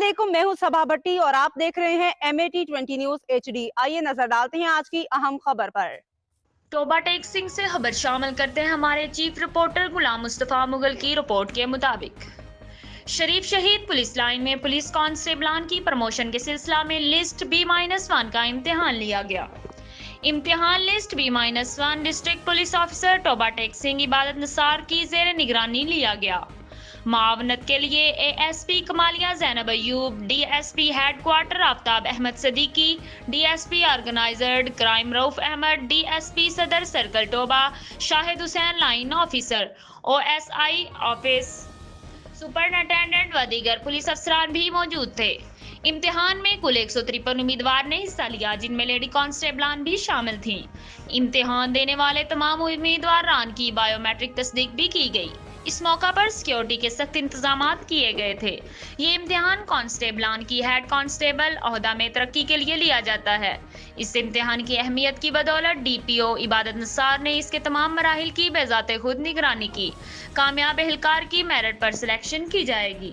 علیکم، میں ہوں صبا بھٹی اور آپ دیکھ رہے ہیں MAT20 نیوز HD۔ آئیے نظر ڈالتے ہیں آج کی اہم خبر پر۔ ٹوبہ ٹیکسنگ سے خبر شامل کرتے ہیں ہمارے چیف رپورٹر غلام مصطفیٰ مغل کی رپورٹ کے مطابق۔ شریف شہید پولیس لائن میں پولیس کانسٹیبلان کی پروموشن کے سلسلہ میں لسٹ B-1 کا امتحان لیا گیا۔ امتحان list B-1 district police officer Toba taxing عبادت نثار کی زیر نگرانی لیا گیا۔ معاونت کے لیے ASP Kamalia Zainab Ayub, DSP head quarter Aftab Ahmed Siddiqui, DSP organized crime Rauf Ahmed, DSP Sadar circle Toba Shahid Hussain line officer, OSI office superintendent و دیگر پولیس افسران بھی موجود تھے۔ امتحان میں کل 153 امیدوار نے حصہ لیا، جن میں لیڈی کانسٹیبلان بھی شامل تھیں۔ امتحان دینے والے تمام امیدواران کی بائیو میٹرک تصدیق بھی کی گئی۔ اس موقع پر سیکیورٹی کے سخت انتظامات کیے گئے تھے۔ یہ امتحان کانسٹیبلان کی ہیڈ کانسٹیبل عہدہ میں ترقی کے لیے لیا جاتا ہے۔ اس امتحان کی اہمیت کی بدولت DPO عبادت نثار نے اس کے تمام مراحل کی بذات خود نگرانی کی۔ کامیاب اہلکار کی میرٹ پر سلیکشن کی جائے گی۔